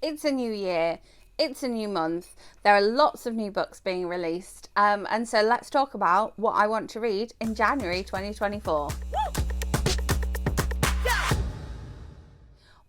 It's a new year. It's a new month. There are lots of new books being released. And so let's talk about what I want to read in January 2024.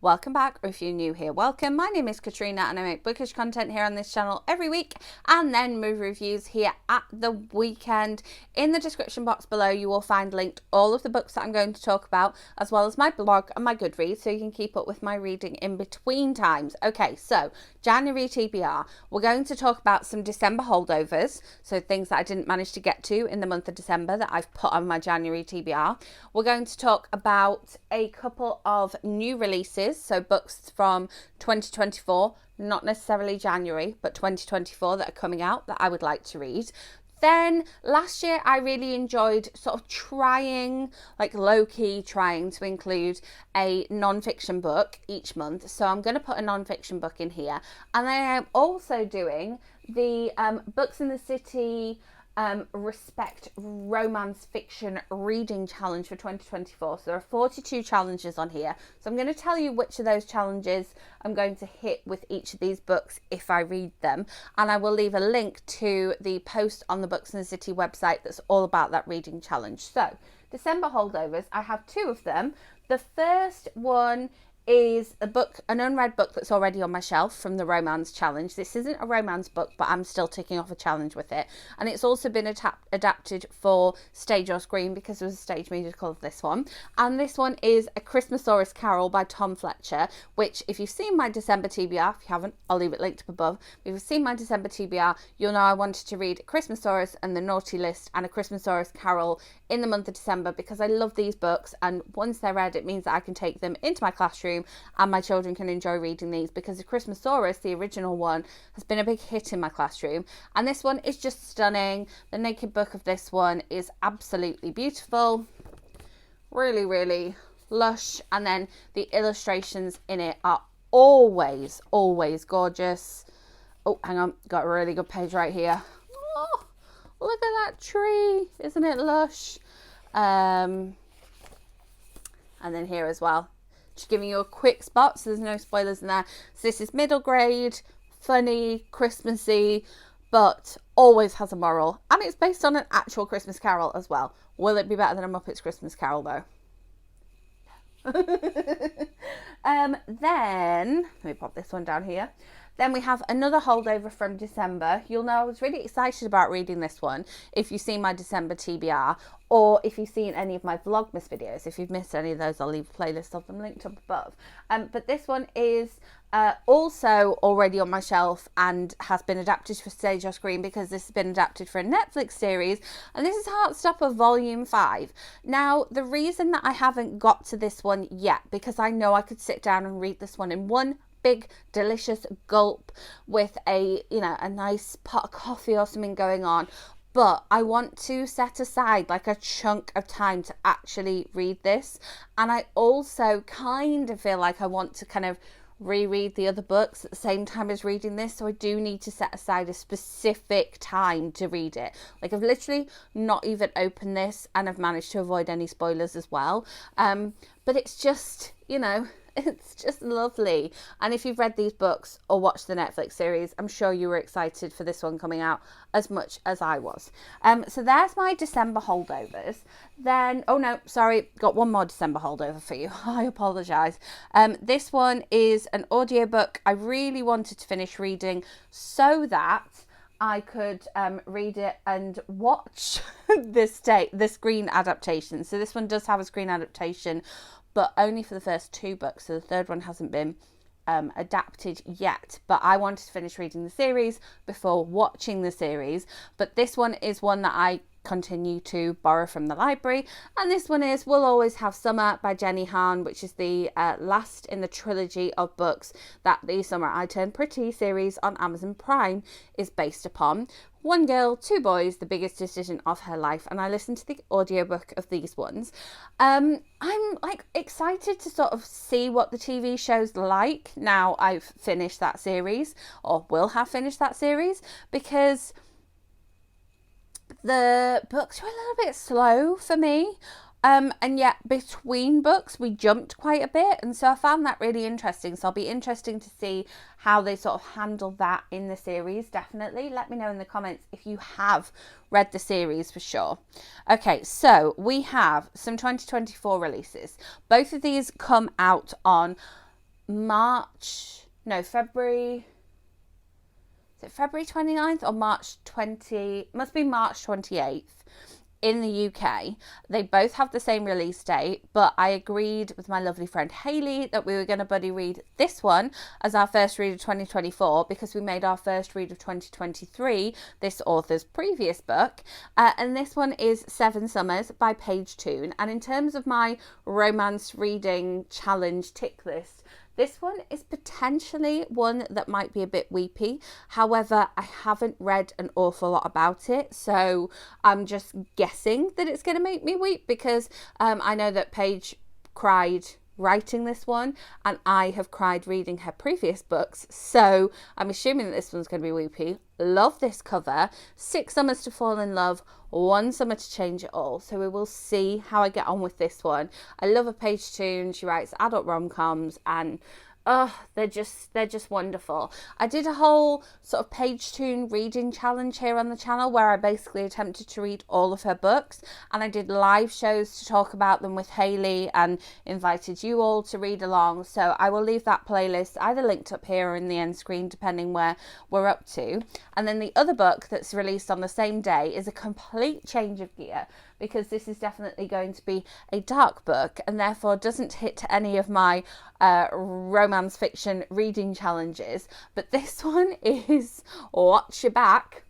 Welcome back, or if you're new here, welcome. My name is Katrina and I make bookish content here on this channel every week and then movie reviews here at the weekend. In the description box below you will find linked all of the books that I'm going to talk about, as well as my blog and my Goodreads, so you can keep up with my reading in between times. Okay, so January TBR, we're going to talk about some December holdovers, so things that I didn't manage to get to in the month of December that I've put on my January TBR. We're going to talk about a couple of new releases, so books from 2024, not necessarily January, but 2024 that are coming out that I would like to read. Then last year I really enjoyed sort of trying, like low-key trying to include a non-fiction book each month. So I'm going to put a non-fiction book in here. And then I'm also doing the Books in the City Respect Romance Fiction Reading Challenge for 2024. So there are 42 challenges on here. So I'm going to tell you which of those challenges I'm going to hit with each of these books if I read them. And I will leave a link to the post on the Books in the City website that's all about that reading challenge. So December holdovers, I have two of them. The first one is an unread book that's already on my shelf from the romance challenge. This isn't a romance book, but I'm still ticking off a challenge with it. And it's also been adapted for stage or screen because there was a stage musical of this one. And this one is A Christmasaurus Carol by Tom Fletcher, which if you've seen my December TBR, if you haven't, I'll leave it linked up above. If you've seen my December TBR, you'll know I wanted to read Christmasaurus and the Naughty List and A Christmasaurus Carol in the month of December because I love these books, and once they're read it means that I can take them into my classroom and my children can enjoy reading these, because the Christmasaurus, the original one, has been a big hit in my classroom, and this one is just stunning. The naked book of this one is absolutely beautiful, really lush, and then the illustrations in it are always gorgeous. Oh, hang on, got a really good page right here. Oh, look at that tree, isn't it lush? And then here as well, just giving you a quick spot so there's no spoilers in there. So this is middle grade, funny, Christmassy, but always has a moral, and it's based on an actual Christmas Carol as well. Will it be better than a Muppets Christmas Carol though? Then let me pop this one down here. Then we have another holdover from December. You'll know I was really excited about reading this one if you've seen my December TBR, or if you've seen any of my Vlogmas videos. If you've missed any of those, I'll leave a playlist of them linked up above. But this one is also already on my shelf and has been adapted for stage or screen because this has been adapted for a Netflix series, and this is Heartstopper Volume 5. Now, the reason that I haven't got to this one yet, because I know I could sit down and read this one in one big delicious gulp with a nice pot of coffee or something going on, but I want to set aside like a chunk of time to actually read this. And I also kind of feel like I want to kind of reread the other books at the same time as reading this, so I do need to set aside a specific time to read it. Like, I've literally not even opened this and I've managed to avoid any spoilers as well, but it's just, it's just lovely. And if you've read these books or watched the Netflix series, I'm sure you were excited for this one coming out as much as I was. So there's my December holdovers. Then, oh no, sorry, got one more December holdover for you. I apologise. This one is an audiobook I really wanted to finish reading so that I could read it and watch the screen adaptation. So this one does have a screen adaptation, but only for the first two books. So the third one hasn't been adapted yet, but I wanted to finish reading the series before watching the series. But this one is one that I continue to borrow from the library, and this one is We'll Always Have Summer by Jenny Han, which is the last in the trilogy of books that the Summer I Turned Pretty series on Amazon Prime is based upon. One girl, two boys, the biggest decision of her life, and I listened to the audiobook of these ones. I'm like excited to sort of see what the TV show's like now I've finished that series, or will have finished that series, because the books were a little bit slow for me. And yet between books we jumped quite a bit, and so I found that really interesting. So I'll be interesting to see how they sort of handle that in the series. Definitely let me know in the comments if you have read the series for sure. Okay, so we have some 2024 releases. Both of these come out on February. Is it February 29th or March 20? Must be March 28th. In the UK. They both have the same release date, but I agreed with my lovely friend Hayley that we were going to buddy read this one as our first read of 2024 because we made our first read of 2023 this author's previous book, and this one is Seven Summers by Paige. And in terms of my romance reading challenge tick list, this one is potentially one that might be a bit weepy. However, I haven't read an awful lot about it, so I'm just guessing that it's going to make me weep because I know that Paige cried writing this one and I have cried reading her previous books, so I'm assuming that this one's going to be weepy. Love this cover. 6 summers to fall in love, 1 summer to change it all. So we will see how I get on with this one. I love a Paige tune. She writes adult rom-coms and they're just wonderful. I did a whole sort of Paige tune reading challenge here on the channel where I basically attempted to read all of her books, and I did live shows to talk about them with Hayley and invited you all to read along. So I will leave that playlist either linked up here or in the end screen depending where we're up to. And then the other book that's released on the same day is a complete change of gear because this is definitely going to be a dark book and therefore doesn't hit any of my romance fiction reading challenges. But this one is Watch Your Back.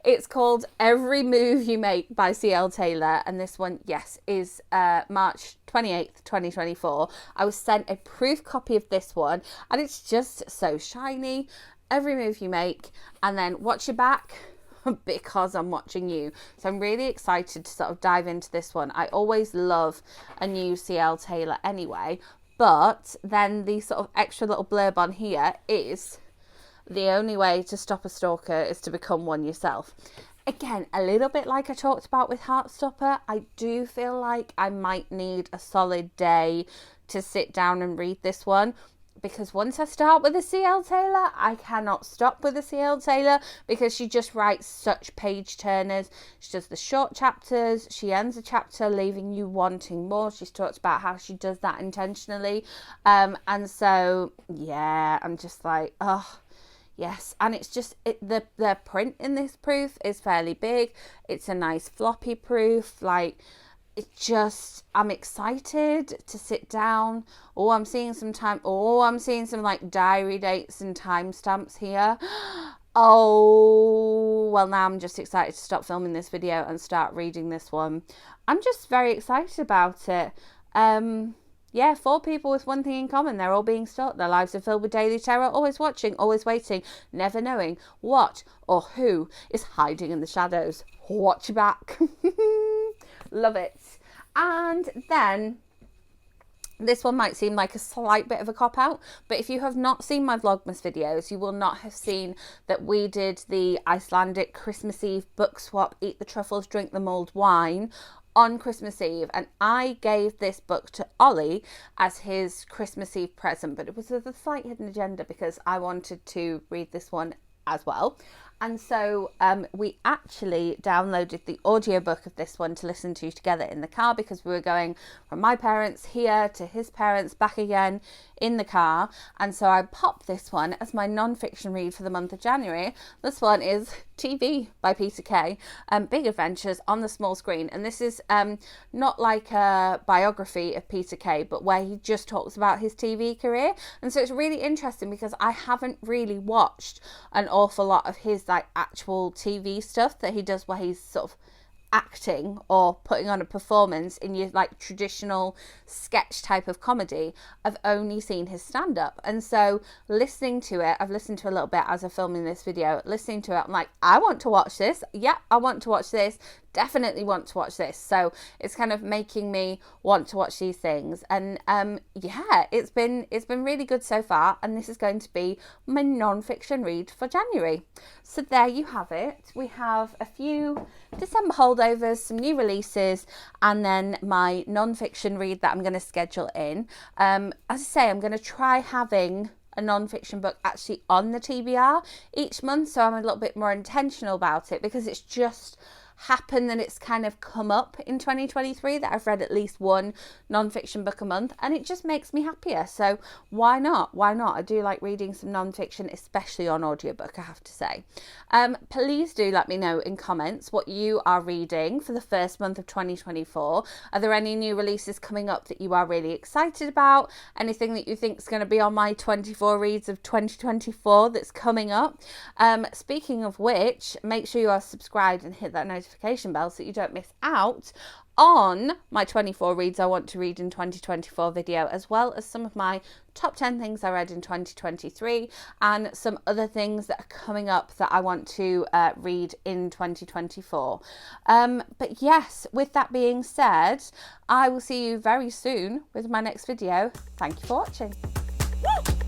It's called Every Move You Make by C.L. Taylor, and this one, yes, is March 28th, 2024. I was sent a proof copy of this one and it's just so shiny. Every Move You Make, and then Watch Your Back because I'm watching you. So I'm really excited to sort of dive into this one. I always love a new C.L. Taylor anyway, but then the sort of extra little blurb on here is the only way to stop a stalker is to become one yourself. Again, a little bit like I talked about with Heartstopper, I do feel like I might need a solid day to sit down and read this one. Because once I start with a C.L. Taylor, I cannot stop with a C.L. Taylor because she just writes such page turners. She does the short chapters. She ends a chapter leaving you wanting more. She's talked about how she does that intentionally. And so, yeah, I'm just like, oh, yes. And it's just, the print in this proof is fairly big. It's a nice floppy proof. Like, it's just, I'm excited to sit down. I'm seeing some like diary dates and timestamps here. Well, now I'm just excited to stop filming this video and start reading this one. I'm just very excited about it. Yeah, 4 people with one thing in common. They're all being stalked. Their lives are filled with daily terror, always watching, always waiting, never knowing what or who is hiding in the shadows. Watch your back. Love it. And then this one might seem like a slight bit of a cop-out, but if you have not seen my Vlogmas videos, you will not have seen that we did the Icelandic Christmas Eve book swap, eat the truffles, drink the mulled wine on Christmas Eve, and I gave this book to Ollie as his Christmas Eve present, but it was with a slight hidden agenda because I wanted to read this one as well. And so we actually downloaded the audiobook of this one to listen to together in the car because we were going from my parents here to his parents back again in the car. And so I popped this one as my non-fiction read for the month of January. This one is TV by Peter Kay, Big Adventures on the Small Screen. And this is not like a biography of Peter Kay, but where he just talks about his TV career. And so it's really interesting because I haven't really watched an awful lot of his like actual TV stuff that he does where he's sort of acting or putting on a performance in your like traditional sketch type of comedy. I've only seen his stand-up, and so listening to it, I've listened to a little bit as I'm filming this video, listening to it, I'm like, I want to watch this. Yeah, I want to watch this. definitely want to watch this. So it's kind of making me want to watch these things. And yeah, it's been really good so far. And this is going to be my non-fiction read for January. So there you have it. We have a few December holdovers, some new releases, and then my non-fiction read that I'm going to schedule in. As I say, I'm going to try having a non-fiction book actually on the TBR each month, so I'm a little bit more intentional about it, because it's just happened that it's kind of come up in 2023 that I've read at least one non-fiction book a month, and it just makes me happier. So why not? I do like reading some non-fiction, especially on audiobook, I have to say. Please do let me know in comments what you are reading for the first month of 2024. Are there any new releases coming up that you are really excited about? Anything that you think is going to be on my 24 reads of 2024 that's coming up? Speaking of which, make sure you are subscribed and hit that notification bell so you don't miss out on my 24 reads I want to read in 2024 video, as well as some of my top 10 things I read in 2023 and some other things that are coming up that I want to read in 2024. But yes, with that being said, I will see you very soon with my next video. Thank you for watching. Woo!